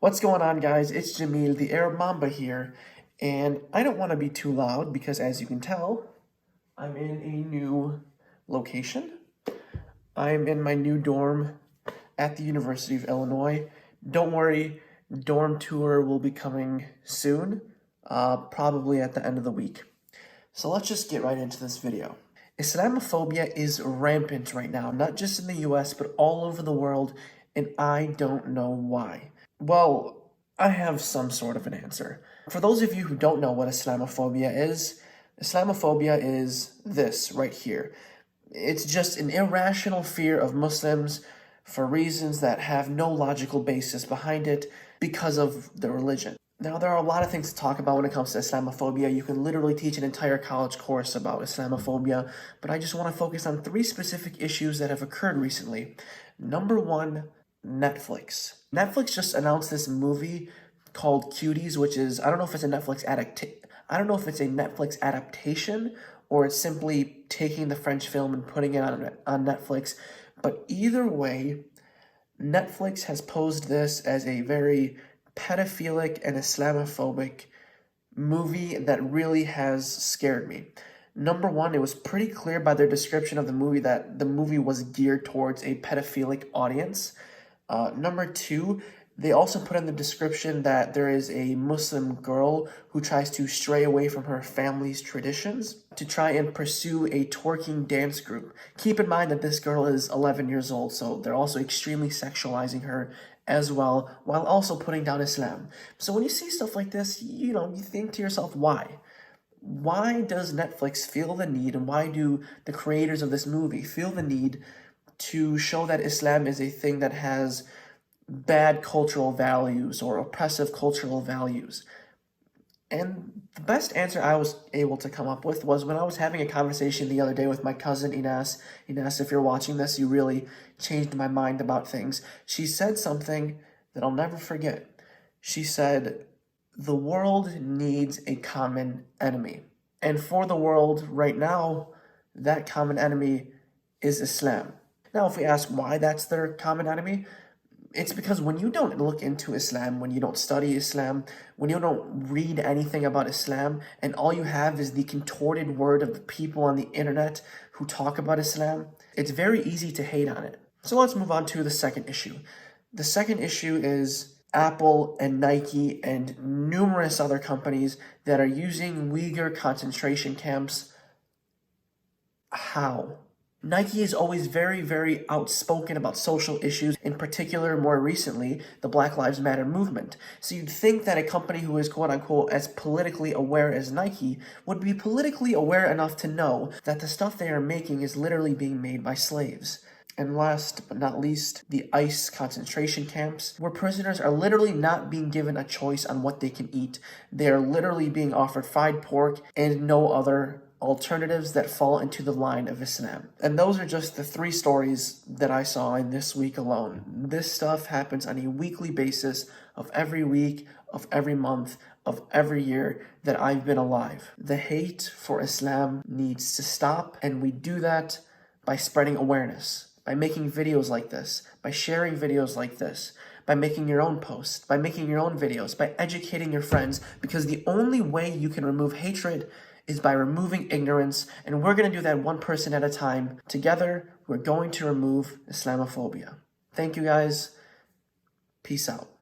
What's going on, guys? It's Jamil, the Arab Mamba here, and I don't want to be too loud because, as you can tell, I'm in a new location. I'm in my new dorm at the University of Illinois. Don't worry, dorm tour will be coming soon, probably at the end of the week. So let's just get right into this video. Islamophobia is rampant right now, not just in the US, but all over the world, and I don't know why. Well, I have some sort of an answer. For those of you who don't know what Islamophobia is this right here. It's just an irrational fear of Muslims for reasons that have no logical basis behind it because of their religion. Now, there are a lot of things to talk about when it comes to Islamophobia. You can literally teach an entire college course about Islamophobia, but I just want to focus on 3 specific issues that have occurred recently. Number 1, Netflix. Netflix just announced this movie called Cuties, which is, I don't know if it's a Netflix adaptation or it's simply taking the French film and putting it on Netflix. But either way, Netflix has posed this as a very pedophilic and Islamophobic movie that really has scared me. Number 1, it was pretty clear by their description of the movie that the movie was geared towards a pedophilic audience. Number 2, they also put in the description that there is a Muslim girl who tries to stray away from her family's traditions to try and pursue a twerking dance group. Keep in mind that this girl is 11 years old, so they're also extremely sexualizing her as well, while also putting down Islam. So when you see stuff like this, you think to yourself, why? Why does Netflix feel the need, and why do the creators of this movie feel the need to show that Islam is a thing that has bad cultural values or oppressive cultural values? And the best answer I was able to come up with was when I was having a conversation the other day with my cousin Ines. Ines, if you're watching this, you really changed my mind about things. She said something that I'll never forget. She said, the world needs a common enemy. And for the world right now, that common enemy is Islam. Now, if we ask why that's their common enemy, it's because when you don't look into Islam, when you don't study Islam, when you don't read anything about Islam, and all you have is the contorted word of the people on the internet who talk about Islam, it's very easy to hate on it. So let's move on to the second issue. The second issue is Apple and Nike and numerous other companies that are using Uyghur concentration camps. How? Nike is always very, very outspoken about social issues, in particular, more recently, the Black Lives Matter movement. So you'd think that a company who is quote-unquote as politically aware as Nike would be politically aware enough to know that the stuff they are making is literally being made by slaves. And last but not least, the ICE concentration camps, where prisoners are literally not being given a choice on what they can eat. They are literally being offered fried pork and no other alternatives that fall into the line of Islam. And those are just the 3 stories that I saw in this week alone. This stuff happens on a weekly basis of every week, of every month, of every year that I've been alive. The hate for Islam needs to stop, and we do that by spreading awareness, by making videos like this, by sharing videos like this, by making your own posts, by making your own videos, by educating your friends, because the only way you can remove hatred is by removing ignorance, and we're going to do that one person at a time. Together, we're going to remove Islamophobia. Thank you, guys. Peace out.